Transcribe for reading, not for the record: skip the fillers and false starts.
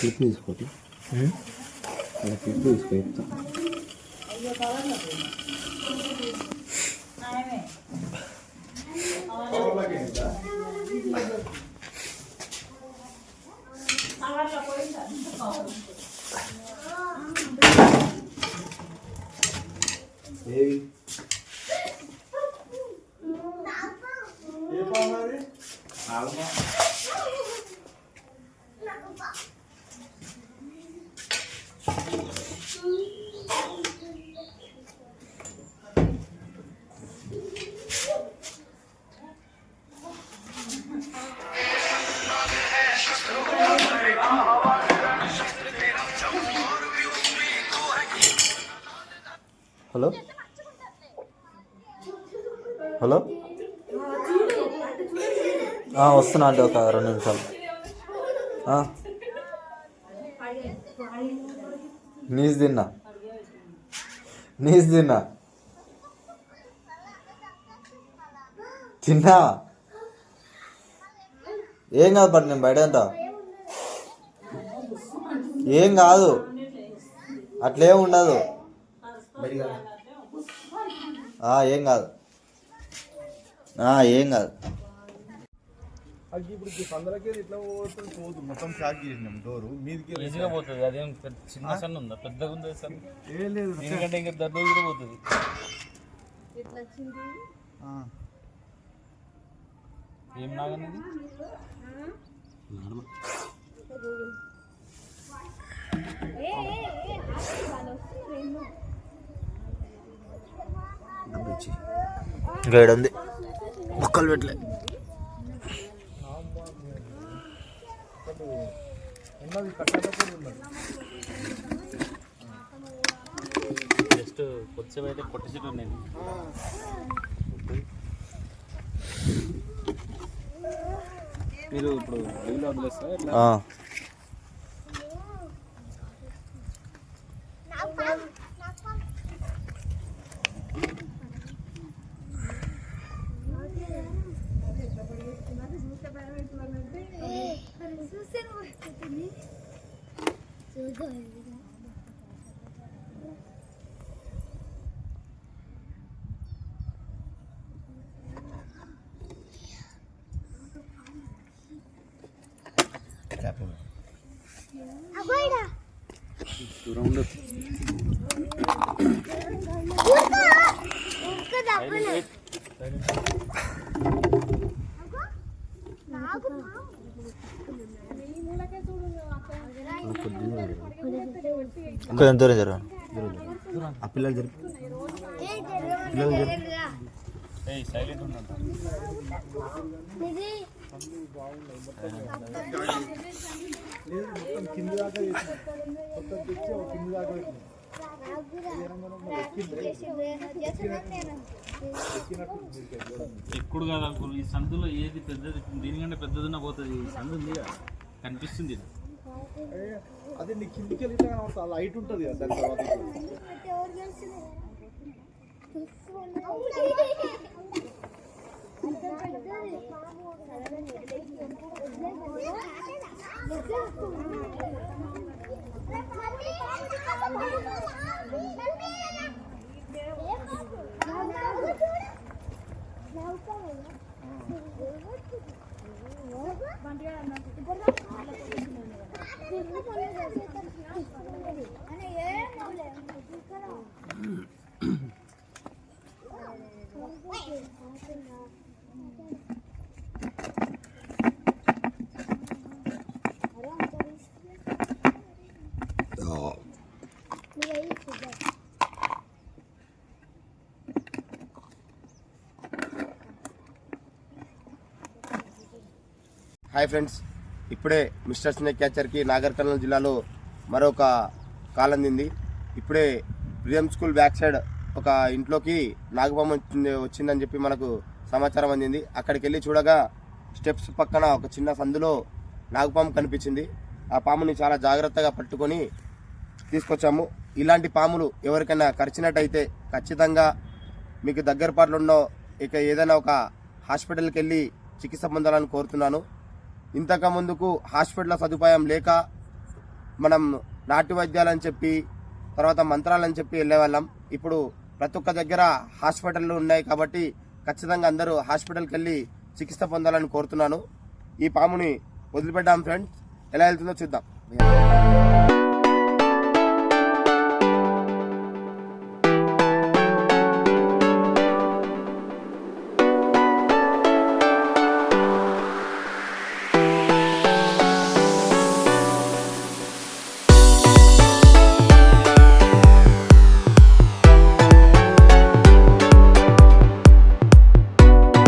Clip తీసుకోండి, అలా clip తీసుకో చెప్తా. హలో హలో, వస్తున్నా అంటే ఒక 2 నిమిషాలు. నీస్ తిన్నా తిన్నా. ఏం కాదు పట్టు, నేను బయట అంతా ఏం కాదు, అట్లేం ఉండదు. ఏం కాదు, ఏం కాదు. ఇప్పుడు పందలకే ఇట్లా పోతుంది, మొత్తం ప్యాక్ చేసినాం డోరు మీదికి ఈజీగా పోతుంది. అదేం చిన్న సన్న ఉందా, పెద్దగా ఉందా సార్? ఏం లేదు, ఎందుకంటే ఇంకా దర్డు కూడా పోతుంది. ఏం నాగనేది గైడ్ ఉంది, మొక్కలు పెట్టలే. జస్ట్ కొద్దిసేపు అయితే కొట్టేసేటట్టు నేను. మీరు ఇప్పుడు వెయిల్ వదిలేస్తా ఎట్లా? దూరం ఉండదు. కొంచెం దూరం జరగ, ఆ పిల్లలు జరిపి సైలెంట్ ఉన్నాడు. మొత్తం కింది దాకా మొత్తం తెచ్చి కింది దాకా ఎక్కుడు కాదు అనుకో. ఈ సందులో ఏది పెద్దది, దీనికంటే పెద్దదిన్నా పోతుంది. ఈ సందు ఉంది కనిపిస్తుంది. అదే నీ కిందికి వెళ్తే లైట్ ఉంటుంది కదా దాని తర్వాత. హాయ్ ఫ్రెండ్స్, ఇప్పుడే మిస్టర్ స్నేక్ క్యాచర్కి నాగర్ కర్నూలు జిల్లాలో మరొక కాల్ అందింది. ఇప్పుడే ప్రియం స్కూల్ బ్యాక్ సైడ్ ఒక ఇంట్లోకి నాగపాము వచ్చిందని చెప్పి మనకు సమాచారం అందింది. అక్కడికి వెళ్ళి చూడగా స్టెప్స్ పక్కన ఒక చిన్న సందులో నాగపాము కనిపించింది. ఆ పాముని చాలా జాగ్రత్తగా పట్టుకొని తీసుకొచ్చాము. ఇలాంటి పాములు ఎవరికైనా కరిచినట్టయితే ఖచ్చితంగా మీకు దగ్గరపాటులో ఉన్న ఇక ఏదైనా ఒక హాస్పిటల్కి వెళ్ళి చికిత్స పొందాలని కోరుతున్నాను. ఇంతకు ముందుకు హాస్పిటల్ సదుపాయం లేక మనం నాటు వైద్యాలని చెప్పి తర్వాత మంత్రాలని చెప్పి వెళ్ళేవాళ్ళం. ఇప్పుడు ప్రతి ఒక్క దగ్గర హాస్పిటళ్ళు ఉన్నాయి కాబట్టి ఖచ్చితంగా అందరూ హాస్పిటల్కి వెళ్ళి చికిత్స పొందాలని కోరుతున్నాను. ఈ పాముని వదిలిపెట్టాం ఫ్రెండ్స్, ఎలా వెళ్తుందో చూద్దాం.